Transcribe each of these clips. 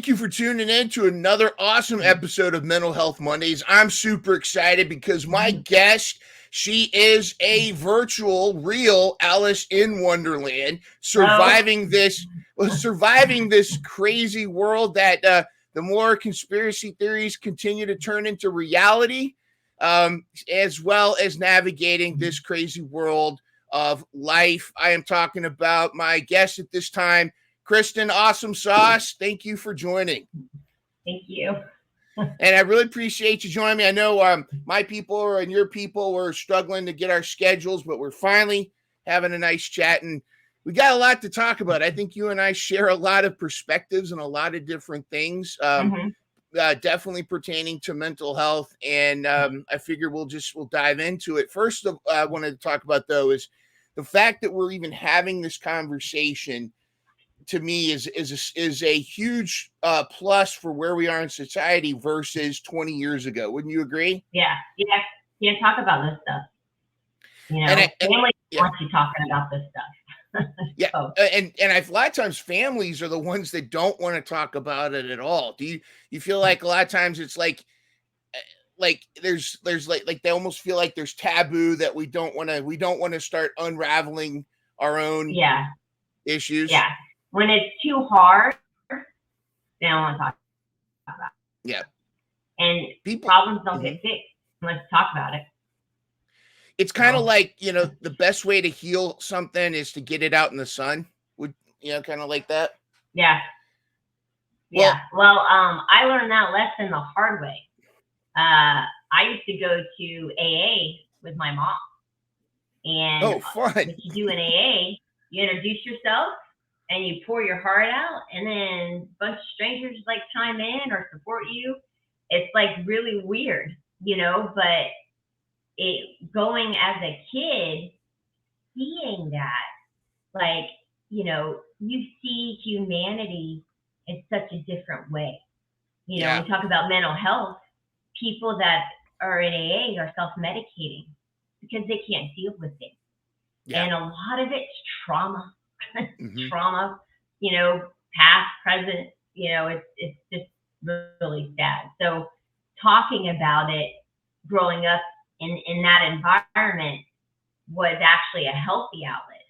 thank you for tuning in to another awesome episode of Mental Health Mondays. I'm super excited because my guest, she is a virtual, real Alice in Wonderland, surviving this crazy world that the more conspiracy theories continue to turn into reality, as well as navigating this crazy world of life. I am talking about my guest at this time, Kristen Awesome Sauce. Thank you for joining. Thank you. And I really appreciate you joining me. I know my people and your people were struggling to get our schedules, but we're finally having a nice chat, and we got a lot to talk about. I think you and I share a lot of perspectives and a lot of different things, definitely pertaining to mental health. And I figure we'll dive into it. First, I wanted to talk about, though, is the fact that we're even having this conversation. To me, is a huge plus for where we are in society versus 20 years ago. Wouldn't you agree? Yeah. Can't talk about this stuff. Family wants you talking about this stuff. Yeah, and a lot of times families are the ones that don't want to talk about it at all. Do you feel like a lot of times it's like there's like they almost feel like there's taboo that we don't want to start unraveling our own issues? Yeah. When it's too hard, they don't want to talk about it. Yeah. And problems don't get fixed unless you talk about it. It's kind of like, the best way to heal something is to get it out in the sun. Would, kind of like that? Yeah. Yeah. Well, I learned that lesson the hard way. I used to go to AA with my mom. And fun. what you do in AA, you introduce yourself, and you pour your heart out, and then a bunch of strangers chime in or support you. It's really weird, but going as a kid, seeing that, you see humanity in such a different way. We talk about mental health, people that are in AA are self-medicating because they can't deal with things. Yeah. And a lot of it's trauma. Trauma, past, present, it's just really sad. So talking about it, growing up in that environment was actually a healthy outlet,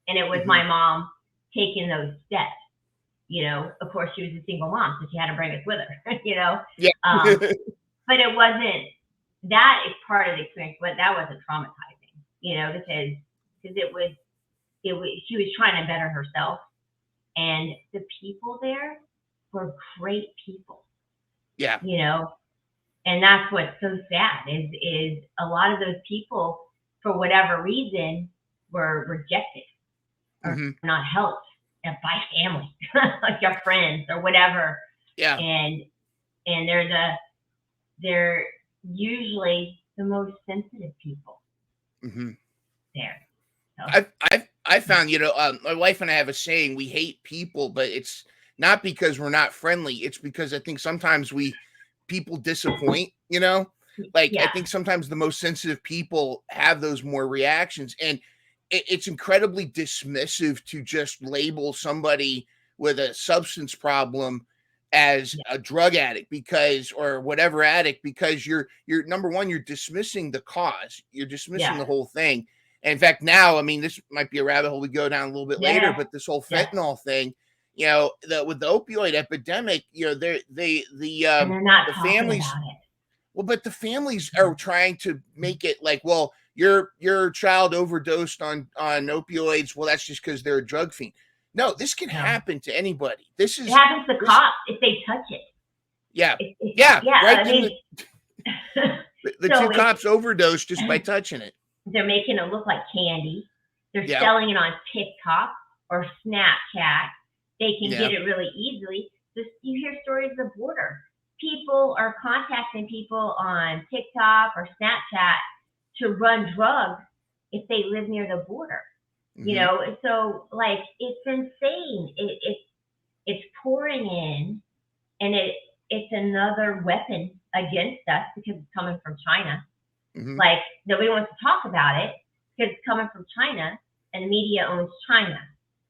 and it was my mom taking those steps. Of course she was a single mom, so she had to bring us with her, Yeah. But it wasn't, that is part of the experience, but that wasn't traumatizing, because she was trying to better herself, and the people there were great people. Yeah. And that's what's so sad is a lot of those people, for whatever reason, were rejected or not helped by family, like your friends or whatever. Yeah. And they're usually the most sensitive people there. So. I found, my wife and I have a saying: we hate people, but it's not because we're not friendly. It's because I think sometimes people disappoint, I think sometimes the most sensitive people have those more reactions, and it's incredibly dismissive to just label somebody with a substance problem as a drug addict or whatever addict, because you're number one, you're dismissing the cause. You're dismissing the whole thing. And in fact, now, this might be a rabbit hole we go down a little bit later, but this whole fentanyl thing, with the opioid epidemic, they're not the families, about it. Well, but the families are trying to make it like, well, your child overdosed on opioids. Well, that's just because they're a drug fiend. No, this can happen to anybody. It happens to cops if they touch it. Yeah. Right. The two cops overdosed just by touching it. They're making it look like candy. They're selling it on TikTok or Snapchat. They can get it really easily. You hear stories of the border. People are contacting people on TikTok or Snapchat to run drugs if they live near the border. So it's insane. It's pouring in, and it's another weapon against us because it's coming from China. Nobody wants to talk about it because it's coming from China, and the media owns China,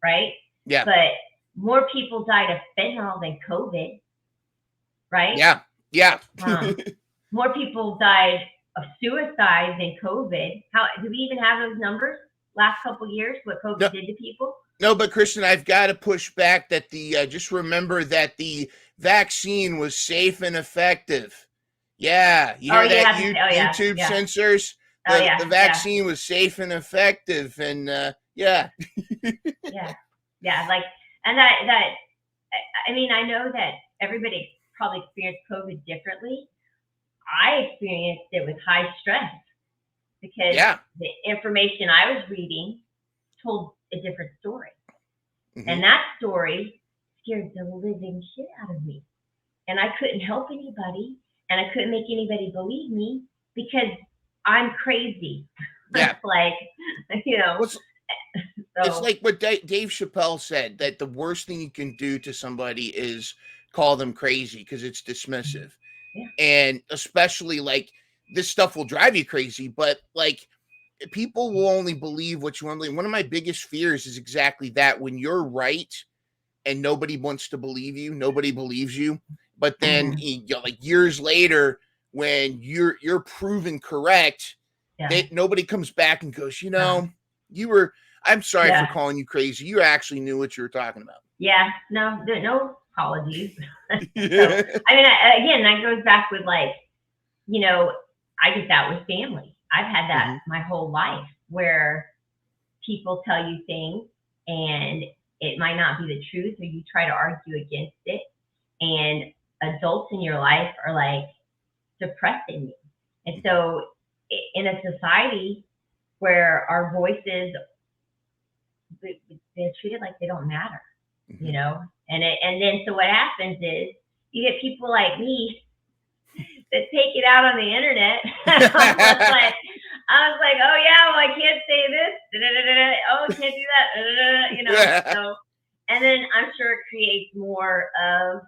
right? Yeah. But more people died of fentanyl than COVID, right? Yeah. More people died of suicide than COVID. How do we even have those numbers? Last couple of years, what COVID did to people? No, but Kristen, I've got to push back that just remember that the vaccine was safe and effective. Yeah, you hear that? YouTube censors. The vaccine was safe and effective, and yeah. Like, and that I mean, I know that everybody probably experienced COVID differently. I experienced it with high stress because the information I was reading told a different story. Mm-hmm. And that story scared the living shit out of me. And I couldn't help anybody, and I couldn't make anybody believe me because I'm crazy. Yeah. Like, you know. It's like what Dave Chappelle said, that the worst thing you can do to somebody is call them crazy because it's dismissive. Yeah. And especially like this stuff will drive you crazy, but like people will only believe what you want to believe. One of my biggest fears is exactly that. When you're right and nobody wants to believe you, nobody believes you. But then like years later, when you're proven correct, nobody comes back and goes, I'm sorry for calling you crazy. You actually knew what you were talking about. Yeah, no apologies. So, I mean, again, that goes back with like, I get that with family. I've had that my whole life where people tell you things and it might not be the truth, or you try to argue against it. And adults in your life are like suppressing you. And so in a society where our voices, they're treated like they don't matter, and then so what happens is you get people like me that take it out on the internet. I was like, oh yeah, well I can't say this, oh can't do that, So, and then I'm sure it creates more of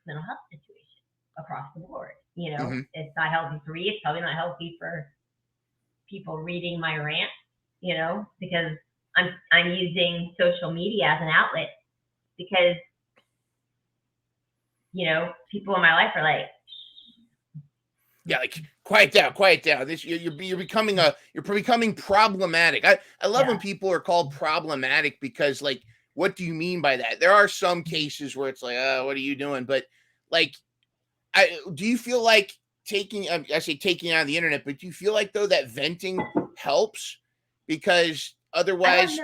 mental health situation across the board. It's not healthy for me. It's probably not healthy for people reading my rant, because I'm using social media as an outlet because, people in my life are like, yeah, like quiet down. This you're becoming problematic. I love when people are called problematic because like, what do you mean by that? There are some cases where it's like, what are you doing? But like, do you feel like I say taking on the internet, but do you feel like though that venting helps? Because otherwise,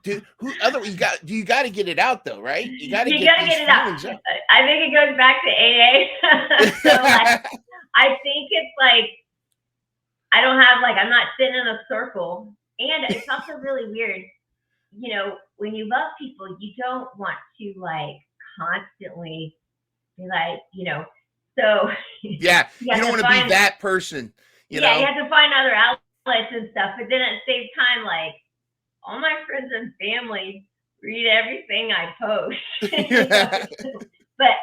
you got to get it out though, right? You got to get it out. I think it goes back to AA. So like, I think it's like I'm not sitting in a circle, and it's also really weird. When you love people, you don't want to like constantly be like, so yeah, you don't want to be that person. You know? You have to find other outlets and stuff, but then at the same time, like, all my friends and family read everything I post. But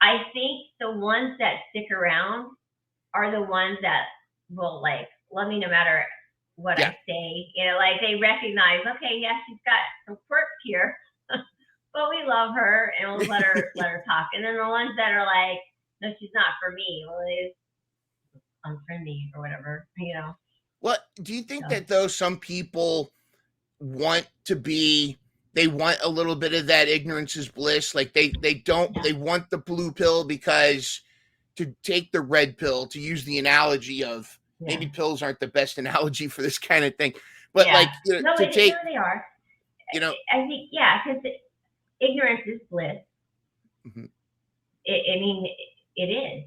I think the ones that stick around are the ones that will like love me no matter what I say. Like they recognize, okay, yeah, she's got some quirks here, but we love her and we'll let her talk. And then the ones that are like, no, she's not for me. Well, it is unfriendly or whatever, What do you think that though some people want a little bit of that ignorance is bliss? Like they want the blue pill because to take the red pill, to use the analogy of maybe pills aren't the best analogy for this kind of thing, but like they are. I think because ignorance is bliss. Mm-hmm. I mean, it is.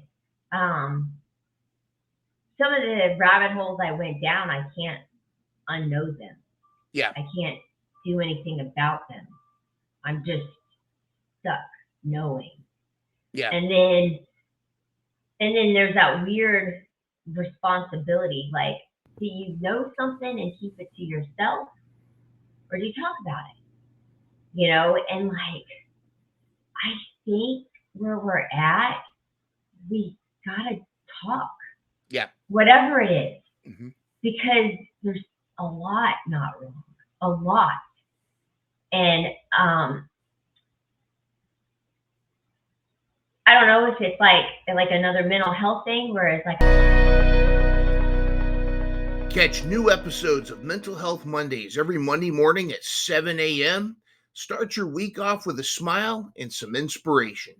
Some of the rabbit holes I went down, I can't unknow them. Yeah. I can't do anything about them. I'm just stuck knowing. Yeah. And then there's that weird responsibility. Like, do you know something and keep it to yourself? Or do you talk about it? And like, I think where we're at, we gotta talk. Yeah. Whatever it is. Because there's a lot not wrong. A lot. And I don't know if it's like another mental health thing where it's like. Catch new episodes of Mental Health Mondays every Monday morning at 7 a.m. Start your week off with a smile and some inspiration.